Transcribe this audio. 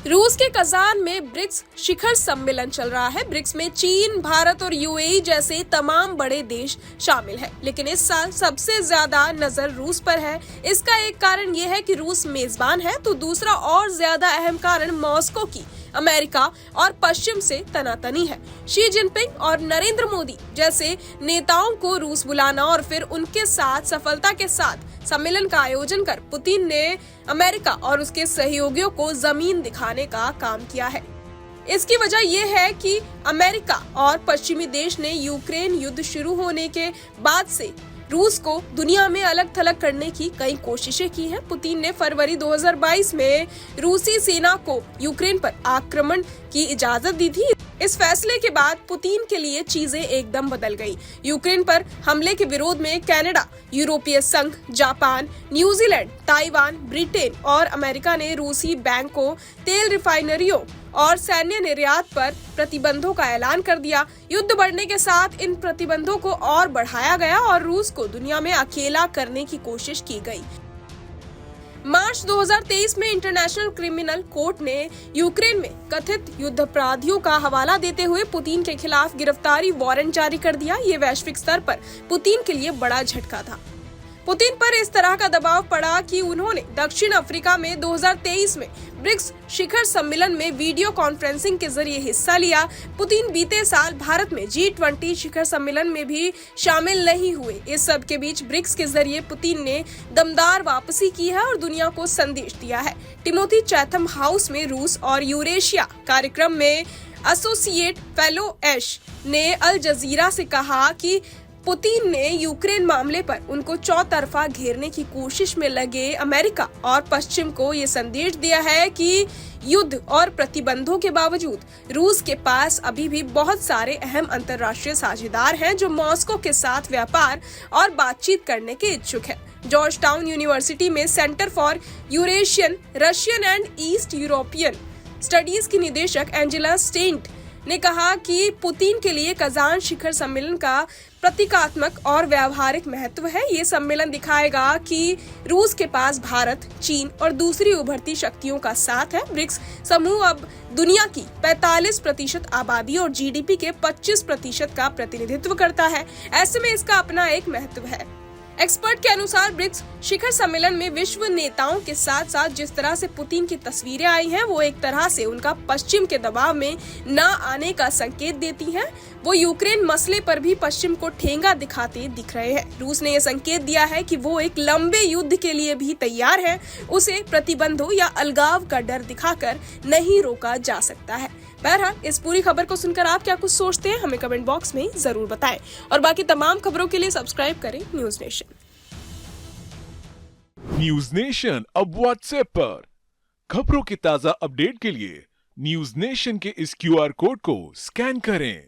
रूस के कजान में ब्रिक्स शिखर सम्मेलन चल रहा है। ब्रिक्स में चीन, भारत और यूएई जैसे तमाम बड़े देश शामिल हैं। लेकिन इस साल सबसे ज्यादा नजर रूस पर है। इसका एक कारण ये है कि रूस मेजबान है, तो दूसरा और ज्यादा अहम कारण मॉस्को की अमेरिका और पश्चिम से तनातनी है। शी जिनपिंग और नरेंद्र मोदी जैसे नेताओं को रूस बुलाना और फिर उनके साथ सफलता के साथ सम्मेलन का आयोजन कर पुतिन ने अमेरिका और उसके सहयोगियों को जमीन दिखाने का काम किया है। इसकी वजह यह है कि अमेरिका और पश्चिमी देश ने यूक्रेन युद्ध शुरू होने के बाद से रूस को दुनिया में अलग थलग करने की कई कोशिशें की हैं। पुतिन ने फरवरी 2022 में रूसी सेना को यूक्रेन पर आक्रमण की इजाजत दी थी। इस फैसले के बाद पुतिन के लिए चीजें एकदम बदल गई। यूक्रेन पर हमले के विरोध में कनाडा, यूरोपीय संघ, जापान, न्यूजीलैंड, ताइवान, ब्रिटेन और अमेरिका ने रूसी बैंकों, तेल रिफाइनरियों और सैन्य निर्यात पर प्रतिबंधों का ऐलान कर दिया। युद्ध बढ़ने के साथ इन प्रतिबंधों को और बढ़ाया गया और रूस को दुनिया में अकेला करने की कोशिश की गई। मार्च 2023 में इंटरनेशनल क्रिमिनल कोर्ट ने यूक्रेन में कथित युद्धापराधियों का हवाला देते हुए पुतिन के खिलाफ गिरफ्तारी वारंट जारी कर दिया। ये वैश्विक स्तर पर पुतिन के लिए बड़ा झटका था। पुतिन पर इस तरह का दबाव पड़ा कि उन्होंने दक्षिण अफ्रीका में 2023 में ब्रिक्स शिखर सम्मेलन में वीडियो कॉन्फ्रेंसिंग के जरिए हिस्सा लिया। पुतिन बीते साल भारत में G20 शिखर सम्मेलन में भी शामिल नहीं हुए। इस सब के बीच ब्रिक्स के जरिए पुतिन ने दमदार वापसी की है और दुनिया को संदेश दिया है। टिमोथी चैथम हाउस में रूस और यूरेशिया कार्यक्रम में एसोसिएट फेलो एश ने अल जजीरा से कहा कि पुतिन ने यूक्रेन मामले पर उनको चौतरफा घेरने की कोशिश में लगे अमेरिका और पश्चिम को ये संदेश दिया है कि युद्ध और प्रतिबंधों के बावजूद रूस के पास अभी भी बहुत सारे अहम अंतर्राष्ट्रीय साझेदार हैं जो मॉस्को के साथ व्यापार और बातचीत करने के इच्छुक हैं। जॉर्ज टाउन यूनिवर्सिटी में centre for Eurasian, Russian and east European studies की निदेशक एंजेला स्टेंट ने कहा कि पुतिन के लिए कजान शिखर सम्मेलन का प्रतीकात्मक और व्यावहारिक महत्व है। ये सम्मेलन दिखाएगा कि रूस के पास भारत, चीन और दूसरी उभरती शक्तियों का साथ है। ब्रिक्स समूह अब दुनिया की 45% आबादी और जीडीपी के 25% का प्रतिनिधित्व करता है। ऐसे में इसका अपना एक महत्व है। एक्सपर्ट के अनुसार ब्रिक्स शिखर सम्मेलन में विश्व नेताओं के साथ साथ जिस तरह से पुतिन की तस्वीरें आई हैं, वो एक तरह से उनका पश्चिम के दबाव में न आने का संकेत देती हैं। वो यूक्रेन मसले पर भी पश्चिम को ठेंगा दिखाते दिख रहे हैं। रूस ने ये संकेत दिया है कि वो एक लंबे युद्ध के लिए भी तैयार है। उसे प्रतिबंधों या अलगाव का डर दिखाकर नहीं रोका जा सकता है। बहरहाल इस पूरी खबर को सुनकर आप क्या कुछ सोचते हैं, हमें कमेंट बॉक्स में जरूर बताएं और बाकी तमाम खबरों के लिए सब्सक्राइब करें न्यूज नेशन। न्यूज नेशन अब व्हाट्सएप पर खबरों की ताजा अपडेट के लिए न्यूज नेशन के इस QR कोड को स्कैन करें।